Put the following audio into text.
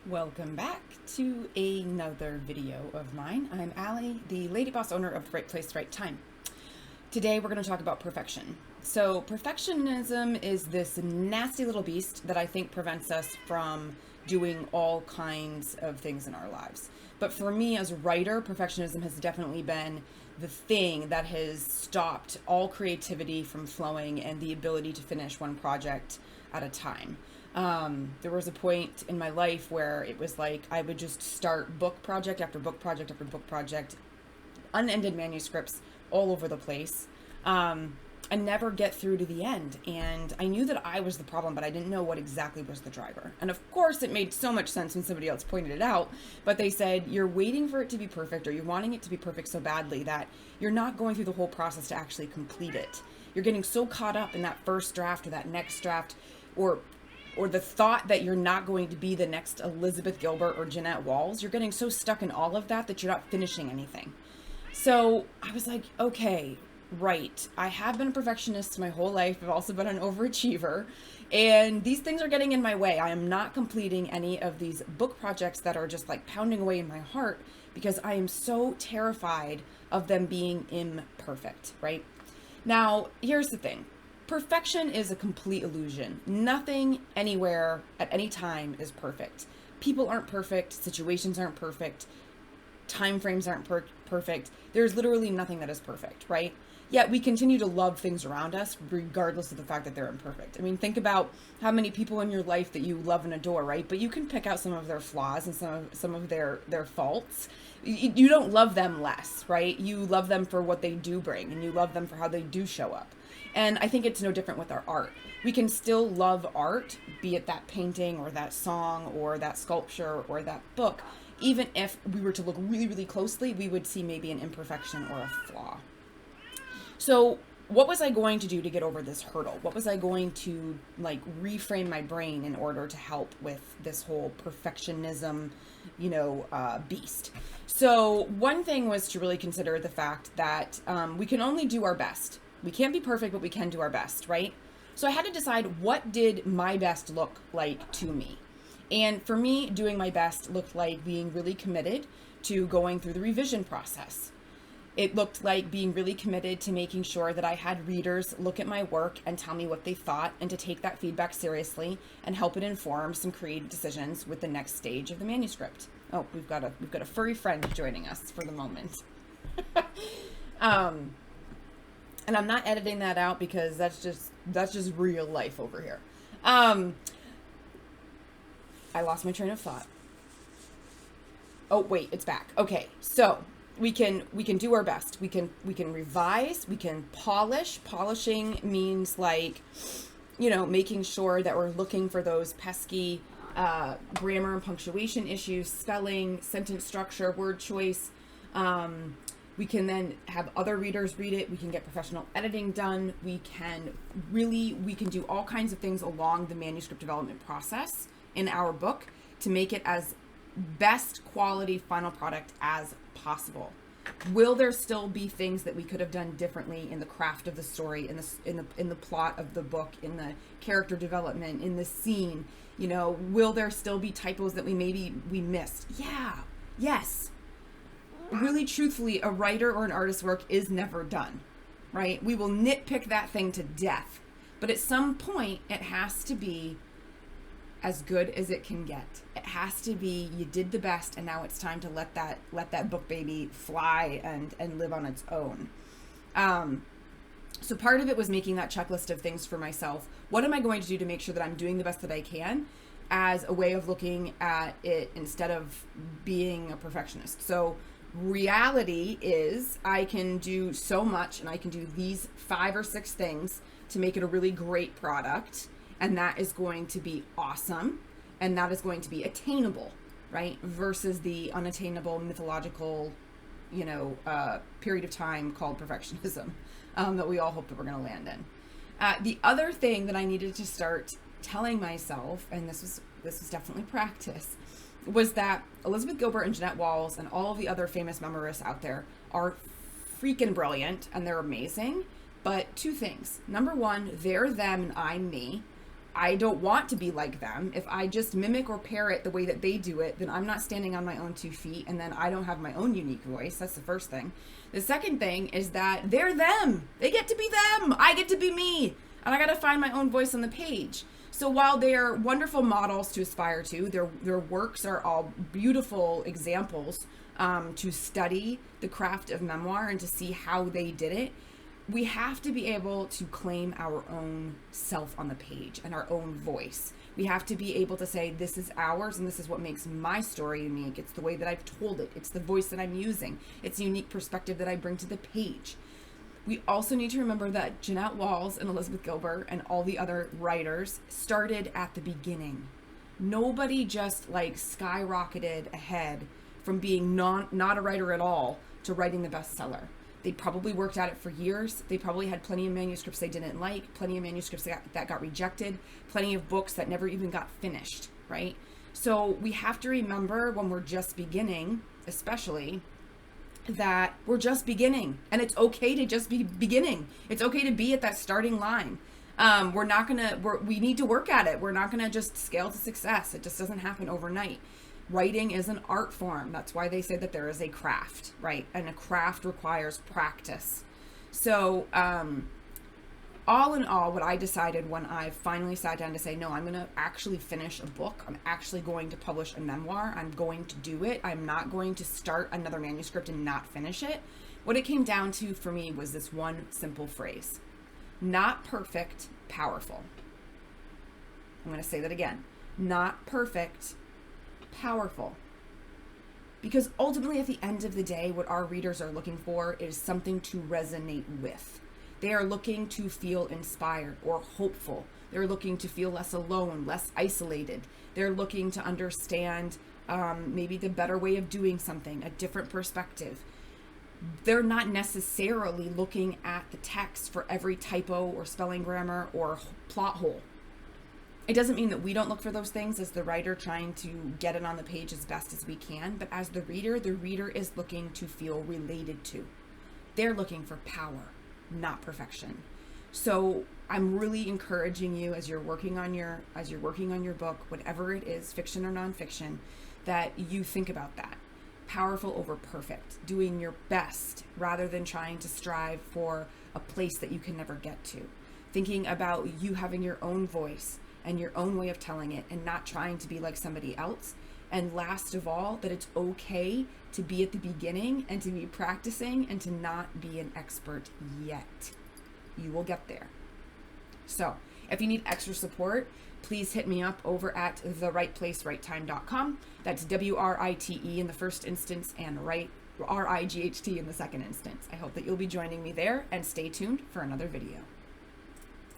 Welcome back to another video of mine. I'm Allie, the lady boss owner of The Right Place, Right Time. Today we're going to talk about perfection. So perfectionism is this nasty little beast that I think prevents us from doing all kinds of things in our lives. But for me as a writer, perfectionism has definitely been the thing that has stopped all creativity from flowing and the ability to finish one project at a time. There was a point in my life where it was like I would just start book project after book project after book project, unended manuscripts all over the place, and never get through to the end. And I knew that I was the problem, but I didn't know what exactly was the driver. And of course, it made so much sense when somebody else pointed it out, but they said, you're waiting for it to be perfect, or you're wanting it to be perfect so badly that you're not going through the whole process to actually complete it. You're getting so caught up in that first draft or that next draft, or the thought that you're not going to be the next Elizabeth Gilbert or Jeanette Walls. You're getting so stuck in all of that you're not finishing anything. So I was like, okay, right. I have been a perfectionist my whole life. I've also been an overachiever. And these things are getting in my way. I am not completing any of these book projects that are just like pounding away in my heart because I am so terrified of them being imperfect, right? Now, here's the thing. Perfection is a complete illusion. Nothing anywhere at any time is perfect. People aren't perfect. Situations aren't perfect. Time frames aren't perfect. There's literally nothing that is perfect, right? Yet we continue to love things around us regardless of the fact that they're imperfect. I mean, think about how many people in your life that you love and adore, right? But you can pick out some of their flaws and some of their faults. You don't love them less, right? You love them for what they do bring, and you love them for how they do show up. And I think it's no different with our art. We can still love art, be it that painting or that song or that sculpture or that book. Even if we were to look really, really closely, we would see maybe an imperfection or a flaw. So what was I going to do to get over this hurdle? What was I going to reframe my brain in order to help with this whole perfectionism, beast? So one thing was to really consider the fact that we can only do our best. We can't be perfect, but we can do our best, right? So I had to decide, what did my best look like to me? And for me, doing my best looked like being really committed to going through the revision process. It looked like being really committed to making sure that I had readers look at my work and tell me what they thought, and to take that feedback seriously and help it inform some creative decisions with the next stage of the manuscript. Oh, we've got a furry friend joining us for the moment. And I'm not editing that out because that's just real life over here. I lost my train of thought. Oh wait, it's back. Okay, so we can do our best. We can revise. We can polish. Polishing means making sure that we're looking for those pesky grammar and punctuation issues, spelling, sentence structure, word choice. We can then have other readers read it. We can get professional editing done. We can do all kinds of things along the manuscript development process in our book to make it as best quality final product as possible. Will there still be things that we could have done differently in the craft of the story, in the plot of the book, in the character development, in the scene? Will there still be typos that we missed? Yeah. Yes. Really, truthfully, a writer or an artist's work is never done, right? We will nitpick that thing to death, but at some point it has to be as good as it can get. It has to be, you did the best, and now it's time to let that book baby fly and live on its own. So part of it was making that checklist of things for myself. What am I going to do to make sure that I'm doing the best that I can, as a way of looking at it instead of being a perfectionist? So reality is, I can do so much, and I can do these 5 or 6 things to make it a really great product, and that is going to be awesome, and that is going to be attainable, right? Versus the unattainable mythological, period of time called perfectionism that we all hope that we're going to land in. The other thing that I needed to start telling myself, and this was definitely practice, was that Elizabeth Gilbert and Jeanette Walls and all of the other famous memoirists out there are freaking brilliant, and they're amazing. But 2 things. Number 1, they're them and I'm me. I don't want to be like them. If I just mimic or parrot the way that they do it, then I'm not standing on my own 2 feet, and then I don't have my own unique voice. That's the first thing. The second thing is that they're them. They get to be them. I get to be me. And I got to find my own voice on the page. So while they're wonderful models to aspire to, their works are all beautiful examples to study the craft of memoir and to see how they did it. We have to be able to claim our own self on the page and our own voice. We have to be able to say, this is ours and this is what makes my story unique. It's the way that I've told it. It's the voice that I'm using. It's the unique perspective that I bring to the page. We also need to remember that Jeanette Walls and Elizabeth Gilbert and all the other writers started at the beginning. Nobody just like skyrocketed ahead from being not a writer at all to writing the bestseller. They probably worked at it for years. They probably had plenty of manuscripts they didn't like, plenty of manuscripts that got rejected, plenty of books that never even got finished, right? So we have to remember when we're just beginning, especially, that we're just beginning, and it's okay to just be beginning. It's okay to be at that starting line. We need to work at it. We're not gonna just scale to success. It just doesn't happen overnight. Writing is an art form. That's why they say that there is a craft, right? And a craft requires practice. So all in all, what I decided when I finally sat down to say, no, I'm going to actually finish a book. I'm actually going to publish a memoir. I'm going to do it. I'm not going to start another manuscript and not finish it. What it came down to for me was this one simple phrase: not perfect, powerful. I'm going to say that again. Not perfect, powerful. Because ultimately, at the end of the day, what our readers are looking for is something to resonate with. They are looking to feel inspired or hopeful. They're looking to feel less alone, less isolated. They're looking to understand maybe the better way of doing something, a different perspective. They're not necessarily looking at the text for every typo or spelling grammar or plot hole. It doesn't mean that we don't look for those things as the writer trying to get it on the page as best as we can, but as the reader is looking to feel related to. They're looking for power, not perfection. So I'm really encouraging you as you're working on your book, whatever it is, fiction or nonfiction, that you think about that. Powerful over perfect, doing your best rather than trying to strive for a place that you can never get to. Thinking about you having your own voice and your own way of telling it and not trying to be like somebody else. And last of all, that it's okay to be at the beginning and to be practicing and to not be an expert yet. You will get there. So if you need extra support, please hit me up over at therightplacerightTime.com. That's WRITE in the first instance and RIGHT in the second instance. I hope that you'll be joining me there, and stay tuned for another video.